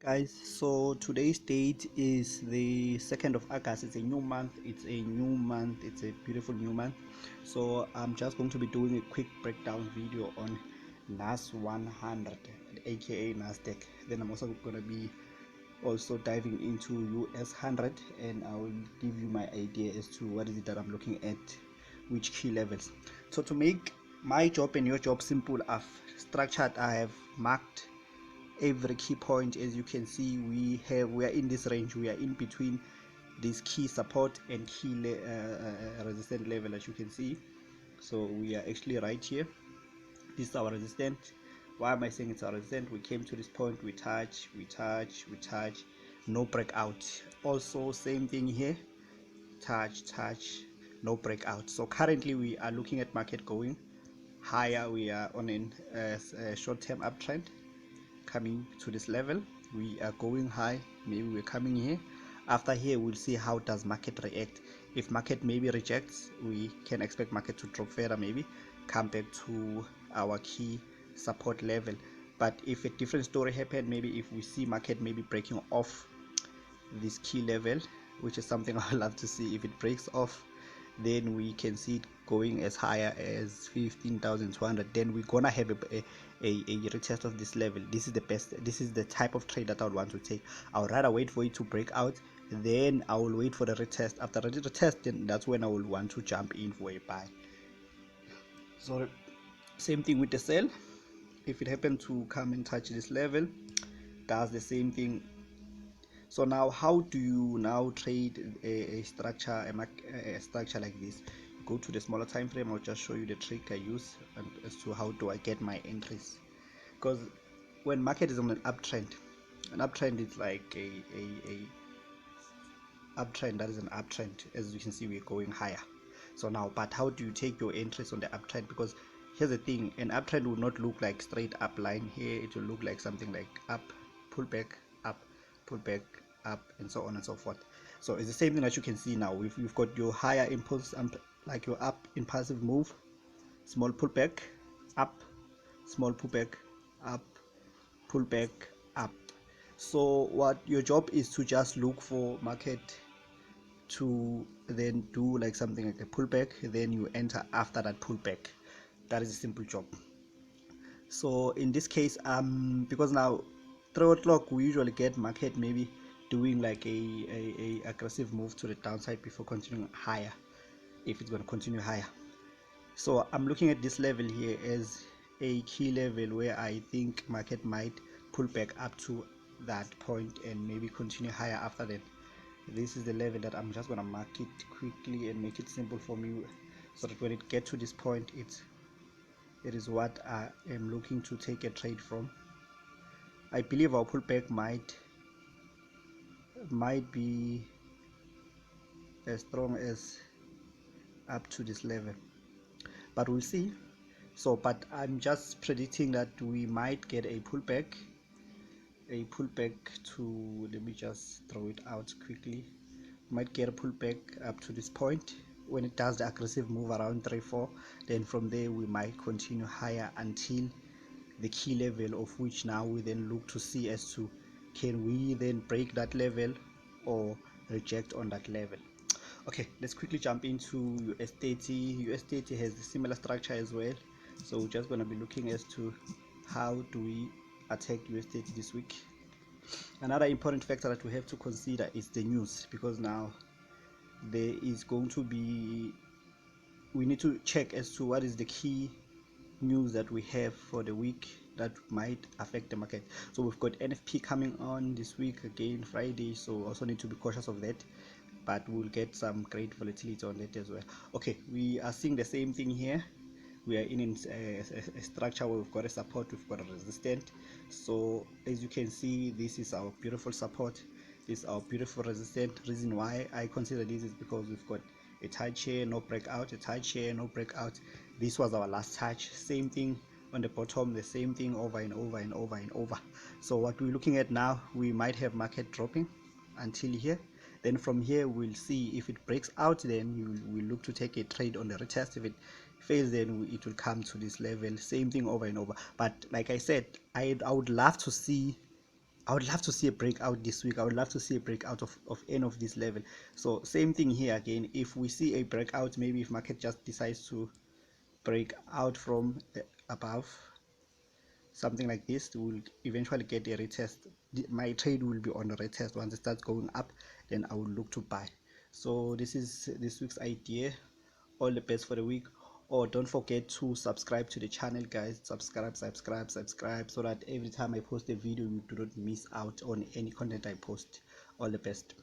Guys, so today's date is the 2nd of August. It's a new month, it's a beautiful new month. So I'm just going to be doing a quick breakdown video on NAS 100, aka Nasdaq. Then I'm also going to be diving into US 100, and I will give you my idea as to what is it that I'm looking at, which key levels. So to make my job and your job simple, I've structured, I have marked every key point. As you can see, we are in this range, we are in between this key support and key resistance level, as you can see. So we are actually right here. This is our resistance. Why am I saying it's our resistance? We came to this point, we touch, no breakout. Also same thing here, touch, no breakout. So currently we are looking at market going higher. We are on a short-term uptrend coming to this level. We are going high, maybe we're coming here. After here, we'll see how does market react. If market maybe rejects, we can expect market to drop further, maybe come back to our key support level. But if a different story happened, maybe if we see market maybe breaking off this key level, which is something I love to see, if it breaks off, then we can see it going as higher as 15,200. Then we're gonna have a retest of this level. This is the best, this is the type of trade that I would want to take. I would rather wait for it to break out, then I will wait for the retest. After the retest, then that's when I will want to jump in for a buy. So same thing with the sell. If it happened to come and touch this level, does the same thing. So now, how do you now trade a structure like this? Go to the smaller time frame. I'll just show you the trick I use and as to how do I get my entries. Because when market is on an uptrend is like a uptrend that is an uptrend. As you can see, we're going higher. So now, but how do you take your entries on the uptrend? Because here's the thing, an uptrend will not look like straight up line here. It will look like something like up, pull back, up, pull back, up, and so on and so forth. So it's the same thing that you can see now. You've got your higher impulse, like your up impulsive move, small pullback, up, small pullback, up, pullback, up. So what your job is to just look for market to then do like something like a pullback, then you enter after that pullback. That is a simple job. So in this case, because now 3 o'clock we usually get market maybe doing like a aggressive move to the downside before continuing higher, if it's going to continue higher. So I'm looking at this level here as a key level where I think market might pull back up to that point and maybe continue higher after that. This is the level that I'm just going to mark it quickly and make it simple for me, so that when it gets to this point, it is what I am looking to take a trade from. I believe our pullback might be as strong as up to this level, but we'll see. So but I'm just predicting that we might get a pullback to, let me just throw it out quickly, might get a pullback up to this point. When it does the aggressive move around 3-4, then from there we might continue higher until the key level, of which now we then look to see as to can we then break that level or reject on that level. Okay, let's quickly jump into US30. US30 has a similar structure as well, so we're just going to be looking as to how do we attack US30 this week. Another important factor that we have to consider is the news, because now there is going to be, we need to check as to what is the key news that we have for the week that might affect the market. So we've got NFP coming on this week again, Friday, so also need to be cautious of that, but we'll get some great volatility on that as well. Okay, we are seeing the same thing here. We are in a structure where we've got a support, we've got a resistance. So as you can see, this is our beautiful support, this is our beautiful resistance. Reason why I consider this is because we've got a touch here, no breakout, a touch here, no breakout. This was our last touch. Same thing on the bottom, the same thing over and over and over and over. So what we're looking at now, we might have market dropping until here. Then from here we'll see if it breaks out, then we look to take a trade on the retest. If it fails, then it will come to this level. Same thing over and over. But like I said, I would love to see I would love to see a breakout this week. I would love to see a breakout of any of this level. So same thing here again. If we see a breakout, maybe if market just decides to break out from above, something like this, will eventually get a retest. My trade will be on a retest. Once it starts going up, then I will look to buy. So this is this week's idea. All the best for the week. Or don't forget to subscribe to the channel, guys. Subscribe, so that every time I post a video, you do not miss out on any content I post. All the best.